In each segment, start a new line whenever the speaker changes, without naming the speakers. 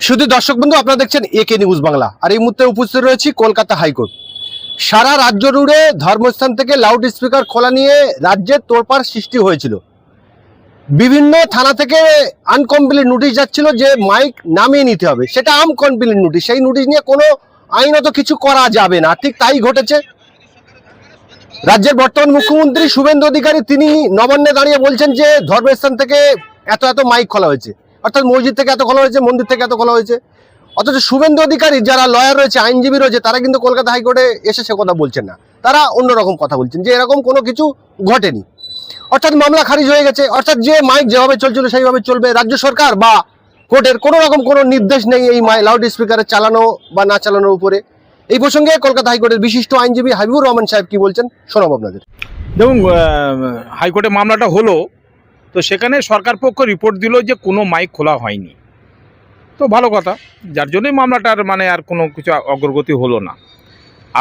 শুধু দর্শক বন্ধু, আপনারা দেখছেন একে নিউজ বাংলা। আর এই মুহূর্তে উপস্থিত রয়েছি কলকাতা হাইকোর্ট। সারা রাজ্য জুড়ে ধর্মস্থান থেকে লাউড স্পিকার খোলা নিয়ে রাজ্যের তোড়পাড় সৃষ্টি হয়েছিল। বিভিন্ন থানা থেকে আনকমপ্লিট নোটিশ যাচ্ছিল যে মাইক নামিয়ে নিতে হবে, সেটা আনকমপ্লিট নোটিশ। সেই নোটিশ নিয়ে কোনো আইনত কিছু করা যাবে না, ঠিক তাই ঘটেছে। রাজ্যের বর্তমান মুখ্যমন্ত্রী শুভেন্দু অধিকারী তিনি নবান্নে দাঁড়িয়ে বলছেন যে ধর্মস্থান থেকে এত মাইক খোলা হয়েছে, অর্থাৎ মসজিদ থেকে এত খোলা হয়েছে, মন্দির থেকে এত খোলা হয়েছে। অথচ শুভেন্দু অধিকারী যারা লয়ার রয়েছে, আইনজীবী রয়েছে, তারা কিন্তু কলকাতা হাইকোর্টে এসে সে কথা বলছেন না। তারা অন্যরকম কথা বলছেন যে এরকম কোনো কিছু ঘটেনি, অর্থাৎ মামলা খারিজ হয়ে গেছে। অর্থাৎ যে মাইক যেভাবে চলছিল সেইভাবে চলবে। রাজ্য সরকার বা কোর্টের কোনো রকম কোনো নির্দেশ নেই এই লাউড স্পিকারে চালানো বা না চালানোর উপরে। এই প্রসঙ্গে কলকাতা হাইকোর্টের বিশিষ্ট আইনজীবী হাবিবুর রহমান সাহেব কি বলছেন শোনাব আপনাদের।
দেখুন, হাইকোর্টে মামলাটা হলো, তো সেখানে সরকার পক্ষ রিপোর্ট দিল যে কোনো মাইক খোলা হয়নি। তো ভালো কথা, যার জন্যই মামলাটার আর কোনো কিছু অগ্রগতি হলো না।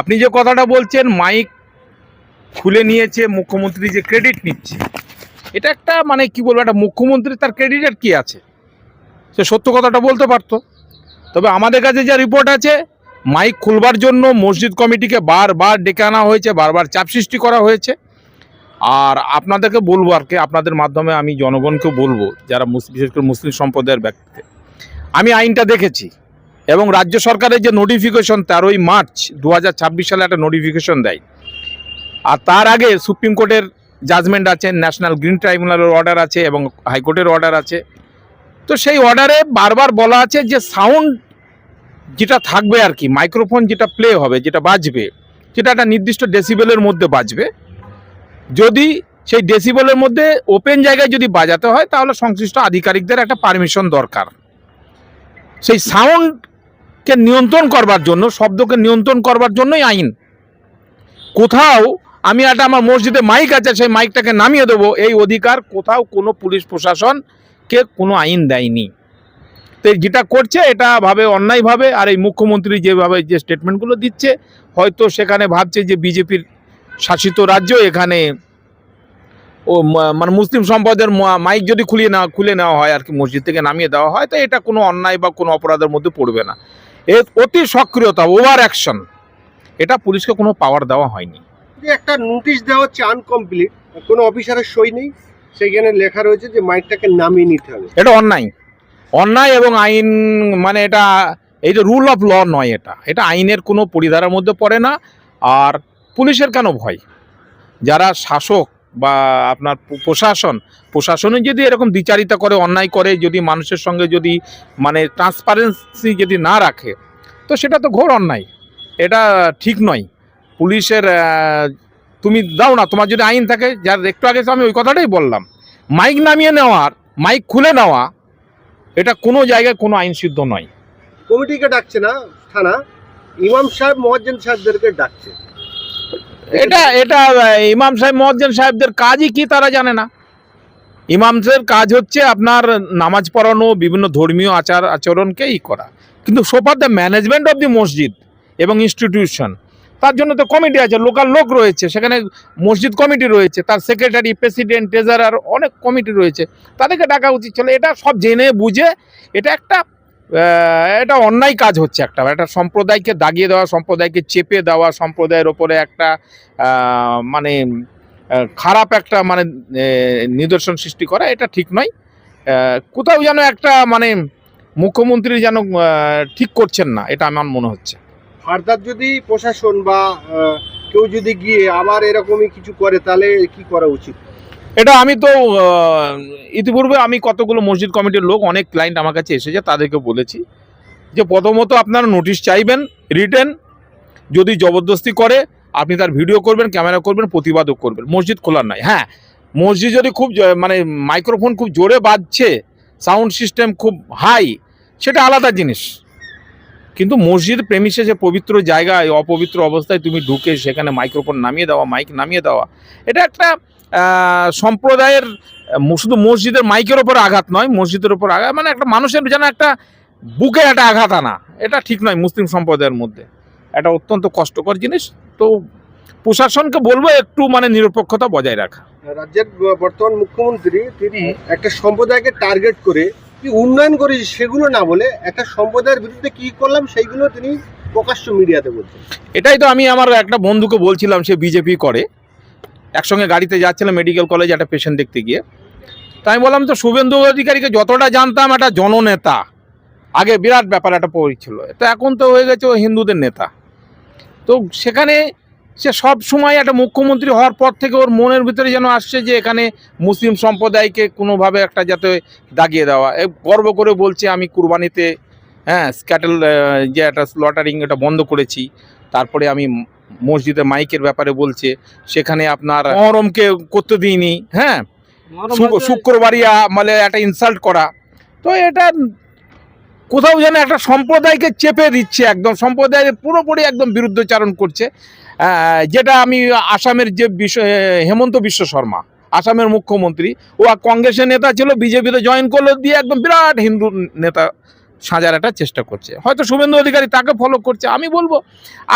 আপনি যে কথাটা বলছেন মাইক খুলে নিয়েছে, মুখ্যমন্ত্রী যে ক্রেডিট নিচ্ছে, এটা একটা কি বলবো, একটা মুখ্যমন্ত্রী তার ক্রেডিটের কি আছে, সে সত্য কথাটা বলতে পারতো। তবে আমাদের কাছে যা রিপোর্ট আছে, মাইক খুলবার জন্য মসজিদ কমিটিকে বারবার ডেকে আনা হয়েছে, বারবার চাপ সৃষ্টি করা হয়েছে। আর আপনাদেরকে বলবো, আর কি আপনাদের মাধ্যমে আমি জনগণকে বলবো, যারা বিশেষ করে মুসলিম সম্প্রদায়ের ব্যক্তি, আমি আইনটা দেখেছি এবং রাজ্য সরকারের যে নোটিফিকেশন 13ই মার্চ 2026 সালে একটা নোটিফিকেশন দেয়। আর তার আগে সুপ্রিম কোর্টের জাজমেন্ট আছে, ন্যাশনাল গ্রিন ট্রাইব্যুনালের অর্ডার আছে এবং হাইকোর্টের অর্ডার আছে। তো সেই অর্ডারে বারবার বলা আছে যে সাউন্ড যেটা থাকবে, আর কি মাইক্রোফোন যেটা প্লে হবে, যেটা বাজবে, যেটা একটা নির্দিষ্ট ডেসিবেলের মধ্যে বাজবে। যদি সেই ডেসিবেলের মধ্যে ওপেন জায়গায় যদি বাজাতে হয়, তাহলে সংশ্লিষ্ট আধিকারিকদের একটা পারমিশন দরকার। সেই সাউন্ডকে নিয়ন্ত্রণ করবার জন্য, শব্দকে নিয়ন্ত্রণ করবার জন্যই আইন। কোথাও আমি আমার মসজিদে মাইক আছে, সেই মাইকটাকে নামিয়ে দেবো, এই অধিকার কোথাও কোনো পুলিশ প্রশাসনকে কোনো আইন দেয়নি। তো যেটা করছে এটা ভাবে অন্যায়ভাবে। আর এই মুখ্যমন্ত্রী যেভাবে যে স্টেটমেন্টগুলো দিচ্ছে, হয়তো সেখানে ভাবছে যে বিজেপির শাসিত রাজ্য, এখানে মুসলিম সম্প্রদায়ের মাইক যদি খুলে নেওয়া হয়, আর কি মসজিদ থেকে নামিয়ে দেওয়া হয়, তো এটা কোনো অন্যায় বা কোনো অপরাধের মধ্যে পড়বে না। এর অতি সক্রিয়তা, ওভার অ্যাকশন, এটা পুলিশকে কোনো পাওয়ার দেওয়া হয়নি।
একটা নোটিশ দেওয়া হচ্ছে আনকমপ্লিট, কোনো অফিসারের সই নেই, সেখানে লেখা রয়েছে যে মাইকটাকে নামিয়ে নিতে হবে।
এটা অন্যায় এবং আইন এটা এই যে রুল অফ ল নয়, এটা আইনের কোনো পরিধারার মধ্যে পড়ে না। আর পুলিশের কেন ভয়? যারা শাসক বা আপনার প্রশাসনে যদি এরকম দ্বিচারিতা করে, অন্যায় করে, যদি মানুষের সঙ্গে যদি ট্রান্সপারেন্সি যদি না রাখে, তো সেটা তো ঘোর অন্যায়, এটা ঠিক নয়। পুলিশের তুমি দাও না, তোমার যদি আইন থাকে, যার একটু আগে আমি ওই কথাটাই বললাম, মাইক নামিয়ে নেওয়ার, মাইক খুলে নেওয়া, এটা কোনো জায়গায় কোনো আইন সিদ্ধ নয়।
কমিটিকে ডাকছে না থানা, ইমাম সাহেব মুয়াজ্জিন সাহেবদেরকে ডাকছে।
এটা ইমাম সাহেব মুয়াজ্জিন সাহেবদের কাজই কি তারা জানে না? ইমামদের কাজ হচ্ছে আপনার নামাজ পড়ানো, বিভিন্ন ধর্মীয় আচরণকেই করা। কিন্তু so far the management of the মসজিদ এবং ইনস্টিটিউশন, তার জন্য তো কমিটি আছে, লোকাল লোক রয়েছে, সেখানে মসজিদ কমিটি রয়েছে, তার সেক্রেটারি, প্রেসিডেন্ট, ট্রেজারার, অনেক কমিটি রয়েছে, তাদেরকে ডাকা উচিত ছিল। এটা সব জেনে বুঝে এটা অন্যায় কাজ হচ্ছে। একটা সম্প্রদায়কে দাগিয়ে দেওয়া, সম্প্রদায়কে চেপে দেওয়া, সম্প্রদায়ের ওপরে একটা খারাপ একটা নিদর্শন সৃষ্টি করা, এটা ঠিক নয়। কোথাও যেন একটা মুখ্যমন্ত্রী যেন ঠিক করছেন না, এটা আমার মনে হচ্ছে।
ফার্দার যদি প্রশাসন বা কেউ যদি গিয়ে আবার এরকমই কিছু করে, তাহলে কি করা উচিত?
এটা আমি তো ইতিপূর্বে আমি কতগুলো মসজিদ কমিটির লোক, অনেক ক্লায়েন্ট আমার কাছে এসেছে, তাদেরকে বলেছি যে প্রথমত আপনারা নোটিশ চাইবেন রিটেন, যদি জবরদস্তি করে আপনি তার ভিডিও করবেন, ক্যামেরা করবেন, প্রতিবাদও করবেন, মসজিদ খোলার নয়। হ্যাঁ, মসজিদ যদি খুব মাইক্রোফোন খুব জোরে বাজছে, সাউন্ড সিস্টেম খুব হাই, সেটা আলাদা জিনিস। কিন্তু মসজিদ প্রেমিসে যে পবিত্র জায়গায় অপবিত্র অবস্থায় তুমি ঢুকে সেখানে মাইক্রোফোন নামিয়ে দেওয়া, মাইক নামিয়ে দেওয়া, এটা একটা সম্প্রদায়ের, শুধু মসজিদের মাইকের ওপর আঘাত নয়, মসজিদের ওপর আঘাত একটা মানুষের যেন একটা বুকে একটা আঘাত আনা, এটা ঠিক নয় মুসলিম সম্প্রদায়ের মধ্যে। এটা অত্যন্ত কষ্টকর জিনিস। তো প্রশাসনকে বলবো একটু নিরপেক্ষতা বজায় রাখা।
রাজ্যের বর্তমান মুখ্যমন্ত্রী তিনি একটা সম্প্রদায়কে টার্গেট করে কি উন্নয়ন করেছি সেগুলো না বলে একটা সম্প্রদায়ের বিরুদ্ধে কি করলাম সেইগুলো তিনি প্রকাশ্য মিডিয়াতে বলছেন।
এটাই তো আমি আমার একটা বন্ধুকে বলছিলাম, সে বিজেপি করে, একসঙ্গে গাড়িতে যাচ্ছিলাম মেডিকেল কলেজে একটা পেশেন্ট দেখতে গিয়ে। তাই আমি বললাম তো শুভেন্দু অধিকারীকে যতটা জানতাম একটা জননেতা, আগে বিরাট ব্যাপার একটা ছিল, তো এখন তো হয়ে গেছে ও হিন্দুদের নেতা। তো সেখানে সে সব সময় একটা মুখ্যমন্ত্রী হওয়ার পর থেকে ওর মনের ভিতরে যেন আসছে যে এখানে মুসলিম সম্প্রদায়কে কোনোভাবে একটা যাতে দাগিয়ে দেওয়া। গর্ব করে বলছে আমি কুরবানিতে স্ক্যাটেল যে একটা স্লটারিং এটা বন্ধ করেছি। তারপরে আমি মসজিদে মাইকের ব্যাপারে বলছে, সেখানে আপনার মহরমকে করতে দিইনি। শুক্রবারিয়া মানে একটা ইনসাল্ট করা। তো এটা কোথাও যেন একটা সম্প্রদায়কে চেপে দিচ্ছে, একদম সম্প্রদায়ের পুরোপুরি একদম বিরুদ্ধচারণ করছে। যেটা আমি আসামের যে হেমন্ত বিশ্ব শর্মা, আসামের মুখ্যমন্ত্রী, ও কংগ্রেসের নেতা ছিল, বিজেপিতে জয়েন করলো, দিয়ে একদম বিরাট হিন্দু নেতা সাজার একটা চেষ্টা করছে। হয়তো শুভেন্দু অধিকারী তাকে ফলো করছে। আমি বলবো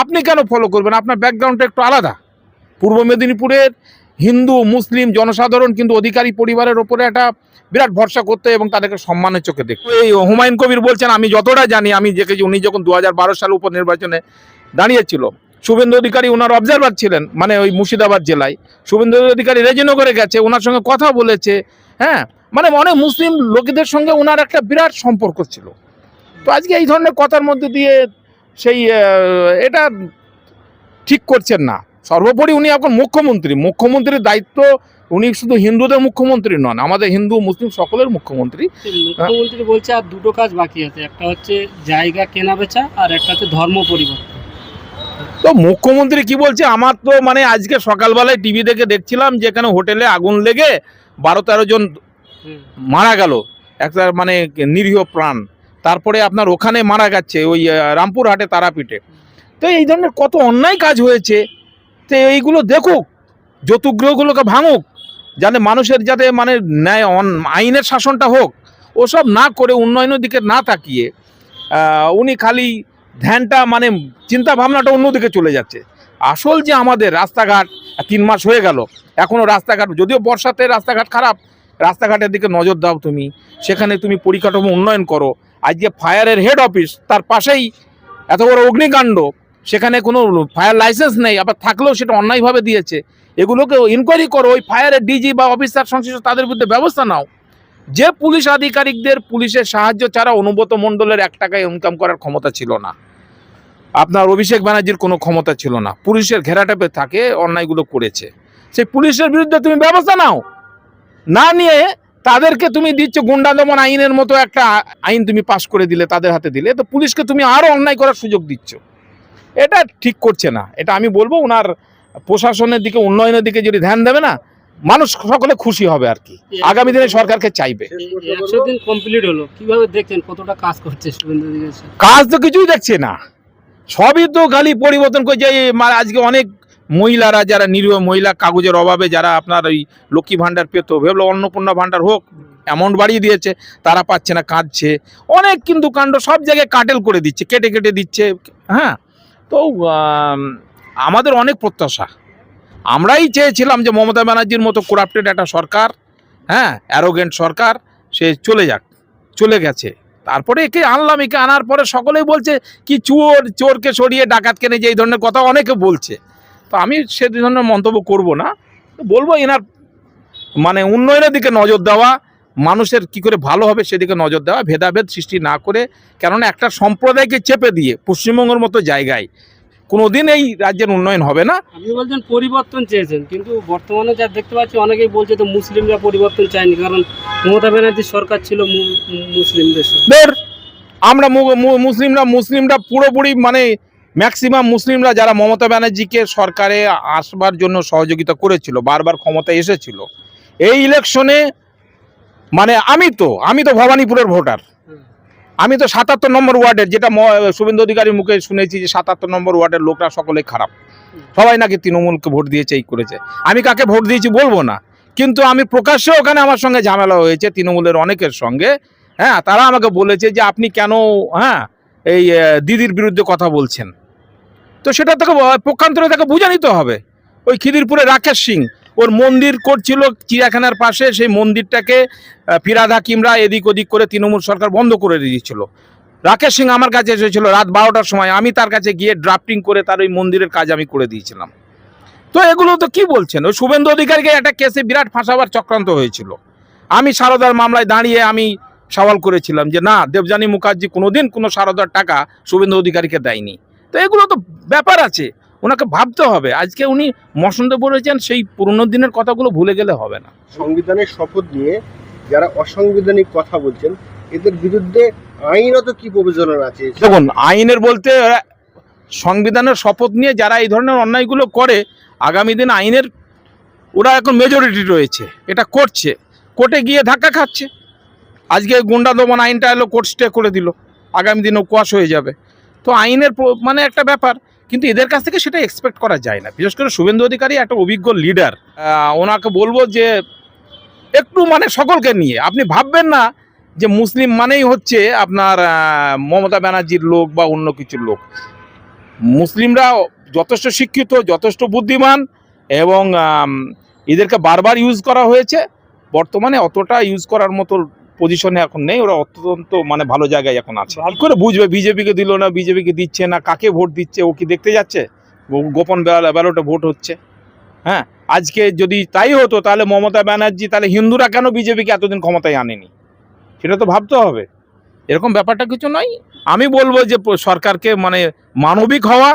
আপনি কেন ফলো করবেন? আপনার ব্যাকগ্রাউন্ডটা একটু আলাদা। পূর্ব মেদিনীপুরের হিন্দু মুসলিম জনসাধারণ কিন্তু অধিকারী পরিবারের ওপরে একটা বিরাট ভরসা করতে এবং তাদেরকে সম্মানের চোখে দেখতে। এই হুমায়ুন কবির বলছেন, আমি যতটা জানি, আমি দেখেছি উনি যখন 2012 সালে উপনির্বাচনে দাঁড়িয়েছিল, শুভেন্দু অধিকারী ওনার অবজারভার ছিলেন, মানে ওই মুর্শিদাবাদ জেলায়। শুভেন্দু অধিকারী রেজিনগরে গেছে, ওনার সঙ্গে কথা বলেছে। মানে অনেক মুসলিম লোকেদের সঙ্গে ওনার একটা বিরাট সম্পর্ক ছিল। তো আজকে এই ধরনের কথার মধ্যে দিয়ে সেই এটা ঠিক করছেন না। সর্বোপরি উনি এখন মুখ্যমন্ত্রীর দায়িত্ব। উনি শুধু হিন্দুদের মুখ্যমন্ত্রী নন, আমাদের হিন্দু মুসলিম সকলের মুখ্যমন্ত্রী।
মুখ্যমন্ত্রী বলছে আর দুটো কাজ বাকি আছে, একটা হচ্ছে জায়গা কেনা বেচা আর একটা হচ্ছে ধর্ম পরিবর্তন।
তো মুখ্যমন্ত্রী কি বলছে? আমার তো মানে আজকে সকালবেলায় টিভি দেখে দেখছিলাম যেখানে হোটেলে আগুন লেগে 12-13 জন মারা গেল, একটা মানে নিরীহ প্রাণ। তারপরে আপনার ওখানে মারা যাচ্ছে ওই রামপুরহাটে তারাপীঠে। তো এই ধরনের কত অন্যায় কাজ হয়েছে। তো এইগুলো দেখুক, যৌতুকগৃহগুলোকে ভাঙুক, যাতে মানুষের যাতে মানে ন্যায় আইনের শাসনটা হোক। ওসব না করে উন্নয়নের দিকে না তাকিয়ে উনি খালি ধ্যানটা মানে চিন্তা ভাবনাটা অন্যদিকে চলে যাচ্ছে। আসল যে আমাদের রাস্তাঘাট 3 মাস হয়ে গেল, এখনও রাস্তাঘাট, যদিও বর্ষাতে রাস্তাঘাট খারাপ, রাস্তাঘাটের দিকে নজর দাও তুমি, সেখানে তুমি পরিকাঠামো উন্নয়ন করো। আজকে ফায়ারের হেড অফিস, তার পাশেই এত বড় অগ্নিকাণ্ড, সেখানে কোনো ফায়ার লাইসেন্স নেই, আবার থাকলেও সেটা অন্যায়ভাবে দিয়েছে। এগুলোকে ইনকোয়ারি করো, ওই ফায়ারের ডিজি বা অফিসার সংশ্লিষ্ট তাদের বিরুদ্ধে ব্যবস্থা নাও। যে পুলিশ আধিকারিকদের পুলিশের সাহায্য ছাড়া অনুব্রত মণ্ডলের 1 টাকায় ইনকাম করার ক্ষমতা ছিল না, আপনার অভিষেক ব্যানার্জির কোনো ক্ষমতা ছিল না, পুলিশের ঘেরাটেপে থাকে অন্যায়গুলো করেছে, সেই পুলিশের বিরুদ্ধে তুমি ব্যবস্থা নাও। না নিয়ে তাদেরকে তুমি দিচ্ছ গুন্ডা দমন আইনের মতো একটা আইন তুমি পাশ করে দিলে, তাদের হাতে দিলে, তো পুলিশকে তুমি আরও অন্যায় করার সুযোগ দিচ্ছ। এটা ঠিক করছে না। এটা আমি বলবো ওনার প্রশাসনের দিকে, উন্নয়নের দিকে যদি ধ্যান দেবে না, মানুষ সকলে খুশি হবে আর কি, আগামী দিনে সরকারকে চাইবে।
100 দিন কমপ্লিট হলো, কিভাবে দেখছেন কতটা কাজ করছে শুভেন্দু অধিকারী?
কাজ তো কিছুই দেখছে না, সবই তো খালি পরিবর্তন করে। যে আজকে অনেক মহিলারা, যারা নিরীহ মহিলা, কাগজের অভাবে যারা আপনার ওই লক্ষ্মী ভাণ্ডার পেত, ভেবলো অন্নপূর্ণা ভাণ্ডার হোক, অ্যামাউন্ট বাড়িয়ে দিয়েছে, তারা পাচ্ছে না, কাঁদছে। অনেক কিন্তু কাণ্ড, সব জায়গায় কাটেল করে দিচ্ছে, কেটে কেটে দিচ্ছে। তো আমাদের অনেক প্রত্যাশা, আমরাই চেয়েছিলাম যে মমতা ব্যানার্জির মতো করাপ্টেড একটা সরকার, অ্যারোগেন্ট সরকার, সে চলে গেছে। তারপরে একে আনলাম, একে আনার পরে সকলেই বলছে কি চোরকে সরিয়ে ডাকাতকে নিয়ে, যে এই ধরনের কথা অনেকে বলছে। তো আমি সে ধরনের মন্তব্য করব না, বলবো এনার মানে উন্নয়নের দিকে নজর দেওয়া, মানুষের কি করে ভালো হবে সেদিকে নজর দেওয়া, ভেদাভেদ সৃষ্টি না করে। কেননা একটা সম্প্রদায়কে চেপে দিয়ে পশ্চিমবঙ্গের মতো জায়গায় কোনোদিন এই রাজ্যের উন্নয়ন হবে না।
আপনি বলছেন পরিবর্তন চেয়েছেন, কিন্তু বর্তমানে যা দেখতে পাচ্ছি অনেকেই বলছে তো মুসলিমরা পরিবর্তন চায়নি, কারণ মমতা ব্যানার্জির সরকার ছিল মুসলিমদের।
আমরা মুসলিমরা পুরোপুরি মানে ম্যাক্সিমাম মুসলিমরা যারা মমতা ব্যানার্জিকে সরকারে আসবার জন্য সহযোগিতা করেছিল, বারবার ক্ষমতায় এসেছিল, এই ইলেকশনে মানে আমি তো ভবানীপুরের ভোটার, আমি তো 77 নম্বর ওয়ার্ডের, যেটা শুভেন্দু অধিকারীর মুখে শুনেছি যে 77 নম্বর ওয়ার্ডের লোকরা সকলে খারাপ, সবাই নাকি তৃণমূলকে ভোট দিয়েছে, এই করেছে। আমি কাকে ভোট দিয়েছি বলবো না, কিন্তু আমি প্রকাশ্যে ওখানে আমার সঙ্গে ঝামেলা হয়েছে তৃণমূলের অনেকের সঙ্গে। তারা আমাকে বলেছে যে আপনি কেন এই দিদির বিরুদ্ধে কথা বলছেন। তো সেটা তাকে পক্ষান্তরে তাকে বুঝে নিতে হবে। ওই খিদিরপুরে রাকেশ সিং, ও ওর মন্দির করছিল চিড়িয়াখানার পাশে, সেই মন্দিরটাকে ফিরহাদ হাকিমরা এদিক ওদিক করে তৃণমূল সরকার বন্ধ করে দিয়েছিল। রাকেশ সিং আমার কাছে এসেছিল রাত 12টার সময়, আমি তার কাছে গিয়ে ড্রাফটিং করে তার ওই মন্দিরের কাজ আমি করে দিয়েছিলাম। তো এগুলো তো কি বলছেন, ওই শুভেন্দু অধিকারীকে একটা কেসে বিরাট ফাঁসাবার চক্রান্ত হয়েছিল। আমি সারদার মামলায় দাঁড়িয়ে আমি সওয়াল করেছিলাম যে না, দেবযানী মুখার্জি কোনোদিন কোনো সারদার টাকা শুভেন্দু অধিকারীকে দেয়নি। তো এগুলো তো ব্যাপার আছে, ওনাকে ভাবতে হবে। আজকে উনি মসনদে পড়েছেন, সেই পুরনো দিনের কথাগুলো ভুলে গেলে হবে না।
সংবিধানের শপথ নিয়ে যারা অসাংবিধানিক কথা বলছেন এদের বিরুদ্ধে আইনত কি প্রয়োজন আছে?
দেখুন, আইনের বলতে সংবিধানের শপথ নিয়ে যারা এই ধরনের অন্যায়গুলো করে, আগামী দিন আইনের ওরা এখন মেজরিটি রয়েছে, এটা করছে, কোর্টে গিয়ে ধাক্কা খাচ্ছে। আজকে গুন্ডা দমন আইনটা এলো, কোর্ট স্টে করে দিল, আগামী দিনও কোয়াশ হয়ে যাবে। তো আইনের মানে একটা ব্যাপার, কিন্তু এদের কাছ থেকে সেটা এক্সপেক্ট করা যায় না। বিশেষ করে শুভেন্দু অধিকারী একটা অভিজ্ঞ লিডার, ওনাকে বলবো যে একটু মানে সকলকে নিয়ে আপনি ভাববেন না যে মুসলিম মানেই হচ্ছে আপনার মমতা ব্যানার্জির লোক বা অন্য কিছুর লোক। মুসলিমরা যথেষ্ট শিক্ষিত, যথেষ্ট বুদ্ধিমান, এবং এদেরকে বারবার ইউজ করা হয়েছে। বর্তমানে অতটা ইউজ করার মতো পজিশনে এখন নেই, ওরা অত্যন্ত মানে ভালো জায়গায় এখন আছে। ভালো করে বুঝবে বিজেপিকে দিল না, বিজেপিকে দিচ্ছে না, কাকে ভোট দিচ্ছে ও কি দেখতে যাচ্ছে? গোপন ব্যালটে ভোট হচ্ছে। হ্যাঁ, আজকে যদি তাই হতো তাহলে মমতা ব্যানার্জি, তাহলে হিন্দুরা কেন বিজেপিকে এতদিন ক্ষমতায় আনেনি, সেটা তো ভাবতে হবে। এরকম ব্যাপারটা কিছু নয়। আমি বলবো যে সরকারকে মানে মানবিক হওয়া,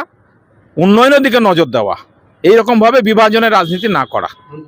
উন্নয়নের দিকে নজর দেওয়া, এইরকমভাবে বিভাজনের রাজনীতি না করা।